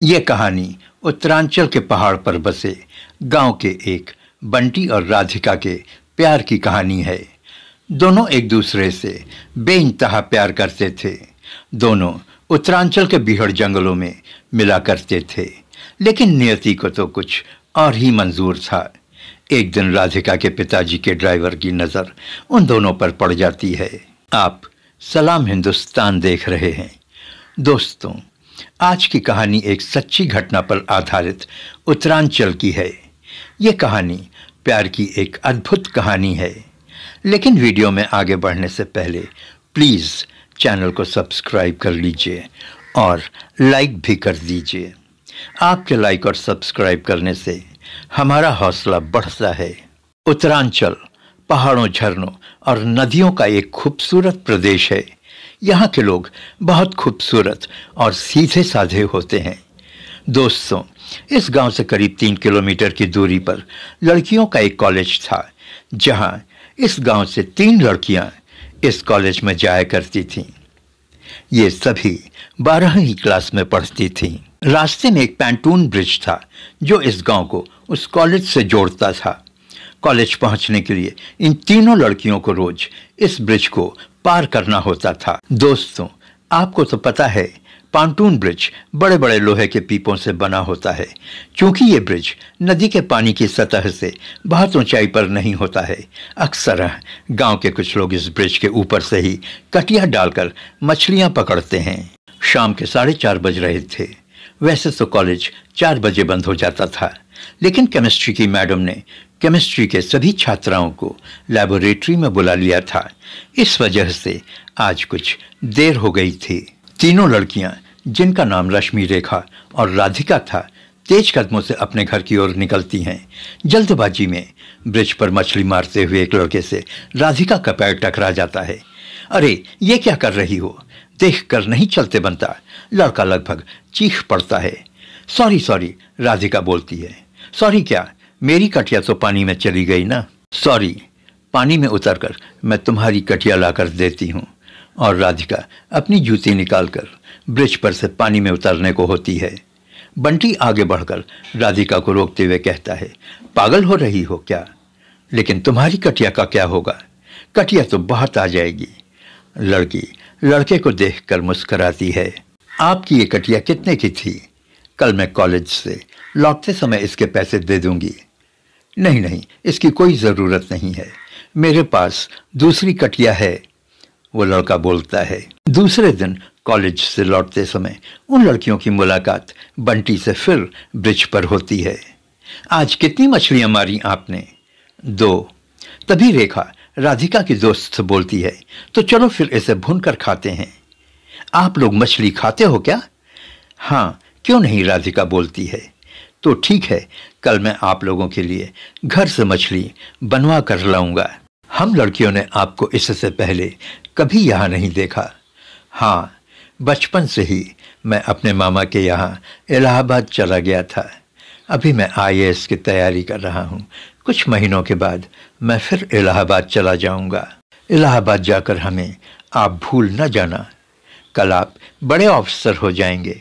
ये कहानी उत्तरांचल के पहाड़ पर बसे गांव के एक बंटी और राधिका के प्यार की कहानी है। दोनों एक दूसरे से बेइंतहा प्यार करते थे। दोनों उत्तरांचल के बीहड़ जंगलों में मिला करते थे, लेकिन नियति को तो कुछ और ही मंजूर था। एक दिन राधिका के पिताजी के ड्राइवर की नज़र उन दोनों पर पड़ जाती है। आप सलाम हिंदुस्तान देख रहे हैं। दोस्तों, आज की कहानी एक सच्ची घटना पर आधारित उत्तरांचल की है। ये कहानी प्यार की एक अद्भुत कहानी है। लेकिन वीडियो में आगे बढ़ने से पहले प्लीज़ चैनल को सब्सक्राइब कर लीजिए और लाइक भी कर दीजिए। आपके लाइक और सब्सक्राइब करने से हमारा हौसला बढ़ता है। उत्तरांचल पहाड़ों, झरनों और नदियों का एक खूबसूरत प्रदेश है। यहाँ के लोग बहुत खूबसूरत और सीधे साधे होते हैं। दोस्तों, इस गांव से करीब 3 किलोमीटर की दूरी पर लड़कियों का एक कॉलेज था, जहां इस गांव से 3 लड़कियां इस कॉलेज में जाया करती थीं। ये सभी 12वीं क्लास में पढ़ती थीं। रास्ते में एक पैंटून ब्रिज था जो इस गांव को उस कॉलेज से जोड़ता था। कॉलेज पहुंचने के लिए इन तीनों लड़कियों को रोज इस ब्रिज को पार करना होता था। दोस्तों, आपको तो पता है, पैंटून ब्रिज बड़े बड़े लोहे के पीपों से बना होता है। क्योंकि ये ब्रिज नदी के पानी की सतह से बहुत ऊंचाई पर नहीं होता है, अक्सर गांव के कुछ लोग इस ब्रिज के ऊपर से ही कटिया डालकर मछलियां पकड़ते हैं। शाम के 4:30 बज रहे थे। वैसे तो कॉलेज 4 बजे बंद हो जाता था, लेकिन केमिस्ट्री की मैडम ने केमिस्ट्री के सभी छात्राओं को लैबोरेटरी में बुला लिया था। इस वजह से आज कुछ देर हो गई थी। तीनों लड़कियां, जिनका नाम रश्मि, रेखा और राधिका था, तेज कदमों से अपने घर की ओर निकलती हैं। जल्दबाजी में ब्रिज पर मछली मारते हुए एक लड़के से राधिका का पैर टकरा जाता है। अरे, ये क्या कर रही हो? देखकर नहीं चलते बनता। लड़का लगभग चीख पड़ता है। सॉरी, राधिका बोलती है। सॉरी क्या? मेरी कटिया तो पानी में चली गई ना। सॉरी, पानी में उतरकर मैं तुम्हारी कटिया लाकर देती हूँ। और राधिका अपनी जूती निकालकर ब्रिज पर से पानी में उतरने को होती है। बंटी आगे बढ़कर राधिका को रोकते हुए कहता है, पागल हो रही हो क्या? लेकिन तुम्हारी कटिया का क्या होगा? कटिया तो बहुत आ जाएगी। लड़की लड़के को देखकर मुस्कुराती है। आपकी ये कटिया कितने की थी? कल मैं कॉलेज से लौटते समय इसके पैसे दे दूंगी। नहीं, इसकी कोई ज़रूरत नहीं है, मेरे पास दूसरी कटिया है, वो लड़का बोलता है। दूसरे दिन कॉलेज से लौटते समय उन लड़कियों की मुलाकात बंटी से फिर ब्रिज पर होती है। आज कितनी मछलियां मारी आपने? 2। तभी रेखा राधिका की दोस्त से बोलती है, तो चलो फिर इसे भूनकर खाते हैं। आप लोग मछली खाते हो क्या? हाँ, क्यों नहीं, राधिका बोलती है। तो ठीक है, कल मैं आप लोगों के लिए घर से मछली बनवा कर लाऊंगा। हम लड़कियों ने आपको इससे पहले कभी यहाँ नहीं देखा। हाँ, बचपन से ही मैं अपने मामा के यहाँ इलाहाबाद चला गया था। अभी मैं IAS की तैयारी कर रहा हूँ। कुछ महीनों के बाद मैं फिर इलाहाबाद चला जाऊँगा। इलाहाबाद जाकर हमें आप भूल न जाना। कल आप बड़े ऑफिसर हो जाएंगे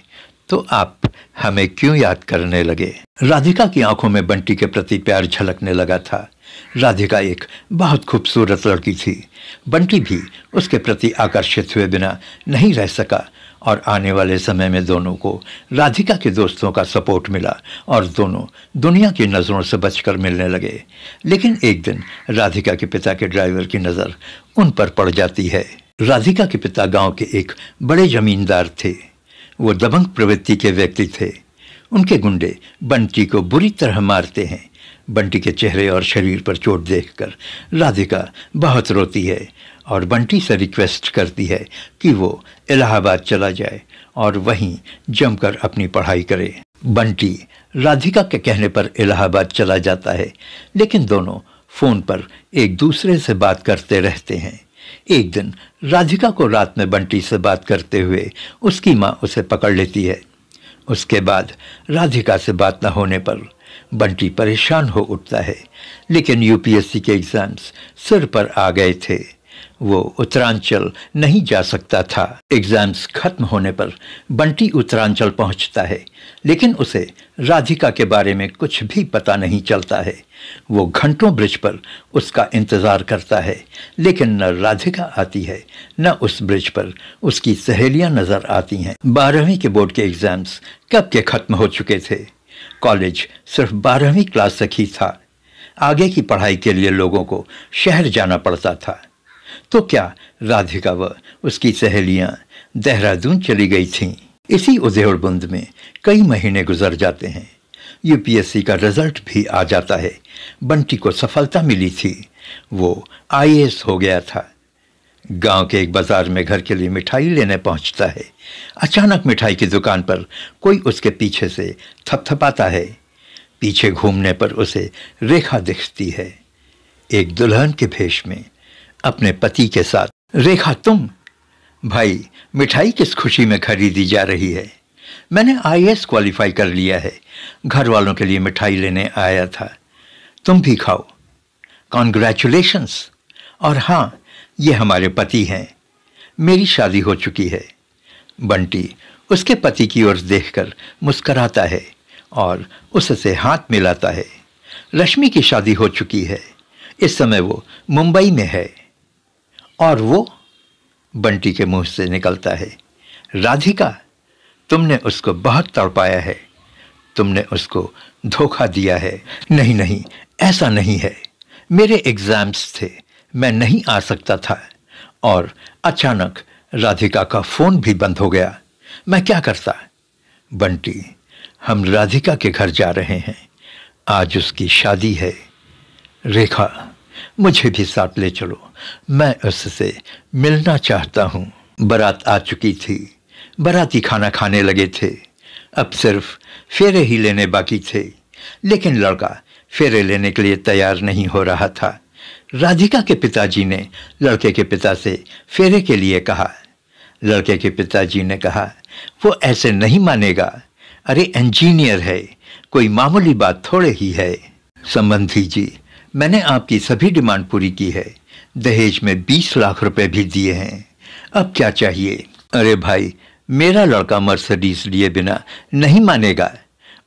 तो आप हमें क्यों याद करने लगे? राधिका की आंखों में बंटी के प्रति प्यार झलकने लगा था। राधिका एक बहुत खूबसूरत लड़की थी। बंटी भी उसके प्रति आकर्षित हुए बिना नहीं रह सका और आने वाले समय में दोनों को राधिका के दोस्तों का सपोर्ट मिला और दोनों दुनिया की नज़रों से बचकर मिलने लगे। लेकिन एक दिन राधिका के पिता के ड्राइवर की नज़र उन पर पड़ जाती है। राधिका के पिता गांव के एक बड़े जमींदार थे। वो दबंग प्रवृत्ति के व्यक्ति थे। उनके गुंडे बंटी को बुरी तरह मारते हैं। बंटी के चेहरे और शरीर पर चोट देखकर राधिका बहुत रोती है और बंटी से रिक्वेस्ट करती है कि वो इलाहाबाद चला जाए और वहीं जमकर अपनी पढ़ाई करे। बंटी राधिका के कहने पर इलाहाबाद चला जाता है, लेकिन दोनों फ़ोन पर एक दूसरे से बात करते रहते हैं। एक दिन राधिका को रात में बंटी से बात करते हुए उसकी माँ उसे पकड़ लेती है। उसके बाद राधिका से बात न होने पर बंटी परेशान हो उठता है। लेकिन UPSC के एग्ज़ाम्स सिर पर आ गए थे। वो उत्तरांचल नहीं जा सकता था। एग्जाम्स खत्म होने पर बंटी उत्तरांचल पहुंचता है, लेकिन उसे राधिका के बारे में कुछ भी पता नहीं चलता है। वो घंटों ब्रिज पर उसका इंतजार करता है, लेकिन न राधिका आती है न उस ब्रिज पर उसकी सहेलियां नजर आती हैं। 12वीं के बोर्ड के एग्जाम्स कब के खत्म हो चुके थे। कॉलेज सिर्फ 12वीं क्लास तक ही था। आगे की पढ़ाई के लिए लोगों को शहर जाना पड़ता था। तो क्या राधिका व उसकी सहेलियां देहरादून चली गई थीं। इसी उधेड़बुंद में कई महीने गुजर जाते हैं। यूपीएससी का रिजल्ट भी आ जाता है। बंटी को सफलता मिली थी। वो आईएएस हो गया था। गांव के एक बाजार में घर के लिए मिठाई लेने पहुंचता है। अचानक मिठाई की दुकान पर कोई उसके पीछे से थपथपाता है। पीछे घूमने पर उसे रेखा दिखती है, एक दुल्हन के भेष में, अपने पति के साथ। रेखा, तुम? भाई, मिठाई किस खुशी में खरीदी जा रही है? मैंने आईएएस क्वालिफाई कर लिया है। घर वालों के लिए मिठाई लेने आया था। तुम भी खाओ। कॉन्ग्रेचुलेशंस। और हाँ, ये हमारे पति हैं। मेरी शादी हो चुकी है। बंटी उसके पति की ओर देखकर मुस्कुराता है और उससे हाथ मिलाता है। रश्मि की शादी हो चुकी है। इस समय वो मुंबई में है। और वो? बंटी के मुंह से निकलता है, राधिका, तुमने उसको बहुत तड़पाया है। तुमने उसको धोखा दिया है। नहीं नहीं, ऐसा नहीं है। मेरे एग्जाम्स थे, मैं नहीं आ सकता था। और अचानक राधिका का फोन भी बंद हो गया। मैं क्या करता? बंटी, हम राधिका के घर जा रहे हैं। आज उसकी शादी है। रेखा, मुझे भी साथ ले चलो। मैं उससे मिलना चाहता हूँ। बारात आ चुकी थी। बाराती खाना खाने लगे थे। अब सिर्फ फेरे ही लेने बाकी थे, लेकिन लड़का फेरे लेने के लिए तैयार नहीं हो रहा था। राधिका के पिताजी ने लड़के के पिता से फेरे के लिए कहा। लड़के के पिताजी ने कहा, वो ऐसे नहीं मानेगा। अरे इंजीनियर है, कोई मामूली बात थोड़े ही है। संबंधी जी, मैंने आपकी सभी डिमांड पूरी की है। दहेज में 20 लाख रुपए भी दिए हैं। अब क्या चाहिए? अरे भाई, मेरा लड़का मर्सिडीज लिए बिना नहीं मानेगा।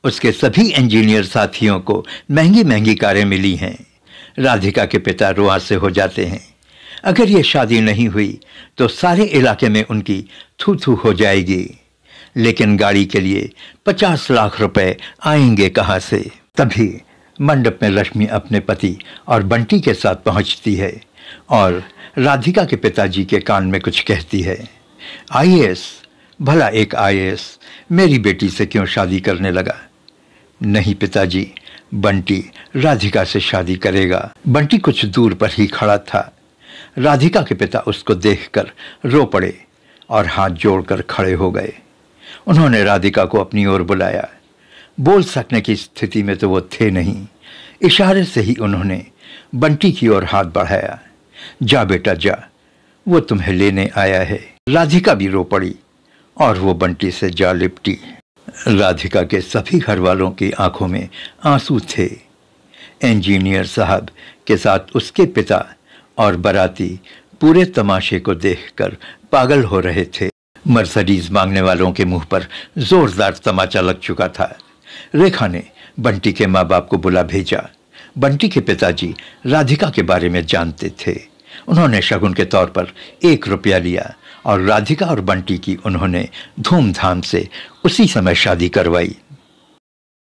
उसके सभी इंजीनियर साथियों को महंगी महंगी कारें मिली हैं। राधिका के पिता रुआ से हो जाते हैं। अगर ये शादी नहीं हुई तो सारे इलाके में उनकी थू थू हो जाएगी। लेकिन गाड़ी के लिए 50 लाख रुपए आएंगे कहाँ से? तभी मंडप में रश्मि अपने पति और बंटी के साथ पहुंचती है और राधिका के पिताजी के कान में कुछ कहती है। आईएएस, भला एक आईएएस मेरी बेटी से क्यों शादी करने लगा? नहीं पिताजी, बंटी राधिका से शादी करेगा। बंटी कुछ दूर पर ही खड़ा था। राधिका के पिता उसको देखकर रो पड़े और हाथ जोड़कर खड़े हो गए। उन्होंने राधिका को अपनी ओर बुलाया। बोल सकने की स्थिति में तो वो थे नहीं। इशारे से ही उन्होंने बंटी की ओर हाथ बढ़ाया। जा बेटा जा, वो तुम्हें लेने आया है। राधिका भी रो पड़ी और वो बंटी से जा लिपटी। राधिका के सभी घर वालों की आंखों में आंसू थे। इंजीनियर साहब के साथ उसके पिता और बाराती पूरे तमाशे को देखकर पागल हो रहे थे। मर्सिडीज मांगने वालों के मुंह पर जोरदार तमाचा लग चुका था। रेखा ने बंटी के माँ बाप को बुला भेजा। बंटी के पिताजी राधिका के बारे में जानते थे। उन्होंने शगुन के तौर पर 1 रुपया लिया और राधिका और बंटी की उन्होंने धूमधाम से उसी समय शादी करवाई।